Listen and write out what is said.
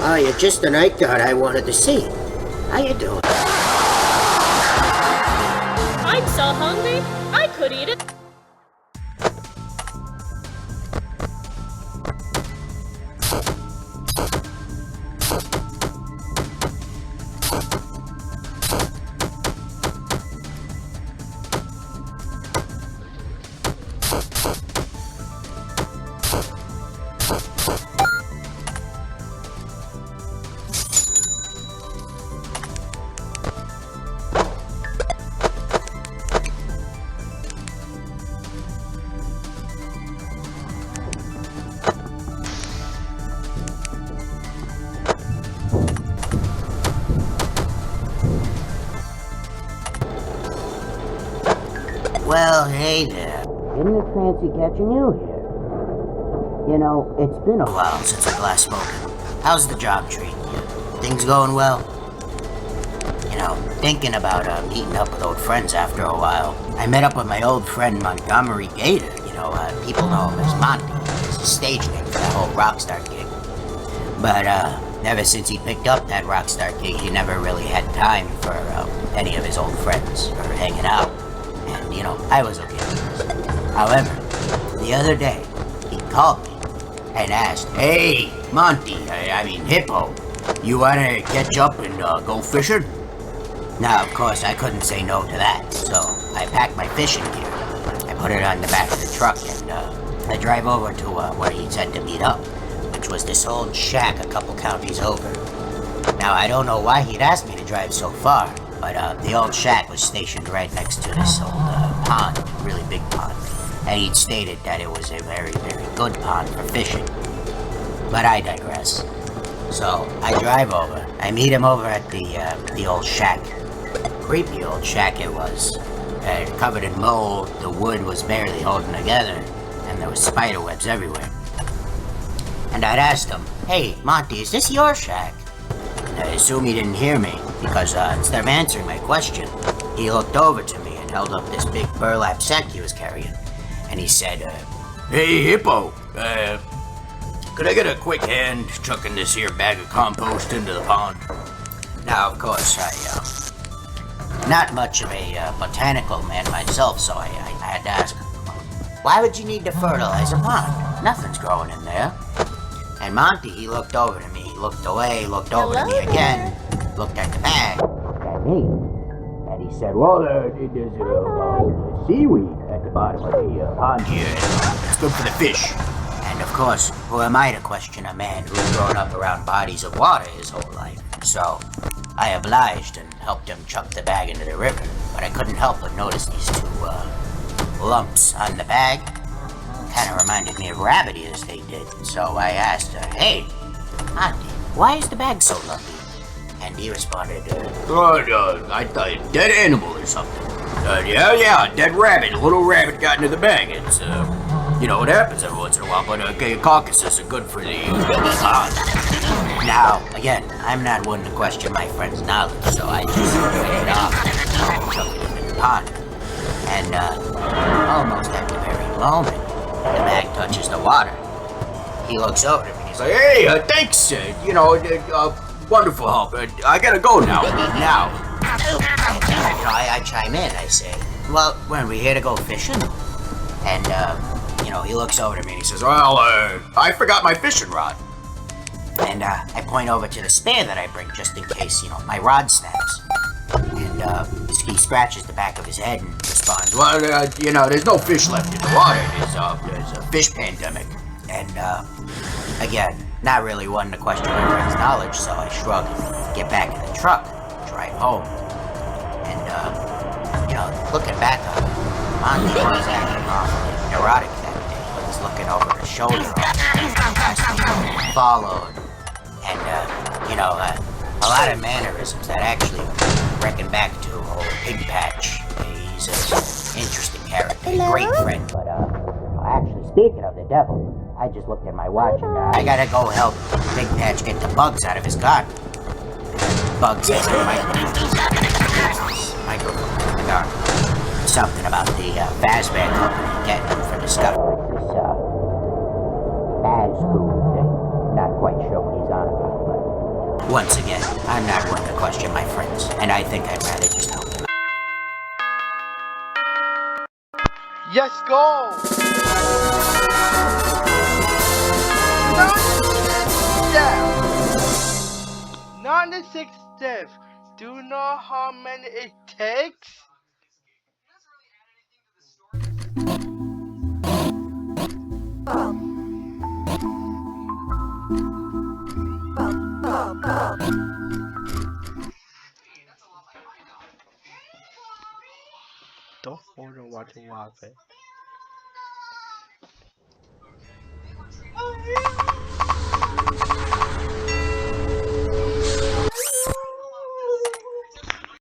Oh, you're just the night guard I wanted to see. How you doing? I'm so hungry, I could eat it. Well, hey there. Didn't it fancy catching you here? You know, it's been a while since I've last spoken. How's the job treating you? Things going well? You know, thinking about meeting up with old friends after a while. I met up with my old friend Montgomery Gator. You know, people know him as Monty. It's a stage name for that whole Rockstar gig. But ever since he picked up that Rockstar gig, he never really had time for any of his old friends or hanging out. And, you know, I was okay with this. However, the other day, he called me and asked, "Hey, Monty, I mean Hippo, you wanna catch up and go fishing?" Now, of course, I couldn't say no to that, so I packed my fishing gear. I put it on the back of the truck and I drive over to where he said to meet up, which was this old shack a couple counties over. Now, I don't know why he'd asked me to drive so far, but the old shack was stationed right next to this old pond, really big pond. And he'd stated that it was a very, very good pond for fishing. But I digress. So I drive over. I meet him over at the old shack. Creepy old shack it was. Covered in mold, the wood was barely holding together, and there was spider webs everywhere. And I'd asked him, "Hey, Monty, is this your shack?" And I assume he didn't hear me, because instead of answering my question, he looked over to me and held up this big burlap sack he was carrying. And he said, "Hey, Hippo, could I get a quick hand chucking this here bag of compost into the pond?" Now, of course, not much of a botanical man myself, so I had to ask him, "Why would you need to fertilize a pond? Nothing's growing in there." And Monty, he looked over to me, he looked away, looked over to me again, looked at the bag, looked at me, and he said, "Well, there's seaweed at the bottom of the pond here. It's good for the fish." And of course, who am I to question a man who's grown up around bodies of water his whole life? So I obliged and helped him chuck the bag into the river, but I couldn't help but notice these two lumps on the bag. Kind of reminded me of rabbit ears they did. So I asked her, "Hey, Monty, why is the bag so lumpy?" And he responded, I thought a dead animal or something." Yeah, dead rabbit. A little rabbit got into the bag. It's, you know, it happens every once in a while, but carcasses are good for the pond. Now, again, I'm not one to question my friend's knowledge, so I just threw it off and chucked it into the pond. And, almost at the very moment the bag touches the water, he looks over to me and he's like, "Hey, thanks, you know, wonderful help. I gotta go now." Now, you know, I chime in. I say, "Well, weren't we here to go fishing?" And, you know, he looks over to me and he says, "Well, I forgot my fishing rod." And I point over to the spare that I bring just in case, you know, my rod snaps. And he scratches the back of his head and responds, well, you know, there's no fish left in the water. There's a fish pandemic. And again, not really wanting to question my friend's knowledge, so I shrug and get back in the truck, drive home. And, you know, looking back on it, Monty was acting awfully neurotic that day. He was looking over his shoulder, followed, and, you know, a lot of mannerisms that actually reckon back to old Pig Patch. He's an interesting character, a great friend, but, actually, speaking of the devil, I just looked at my watch and I gotta go help Big Patch get the bugs out of his garden. Bugs as in microphone in the garden. Something about the Fazbear Company getting him for discovering this Fazgoo thing. Not quite sure what he's on about, but once again, I'm not one to question my friends, and I think I'd rather just help them out. Yes, go! Down. 96 steps. Do you know how many it takes? Don't hold on watching Waffle.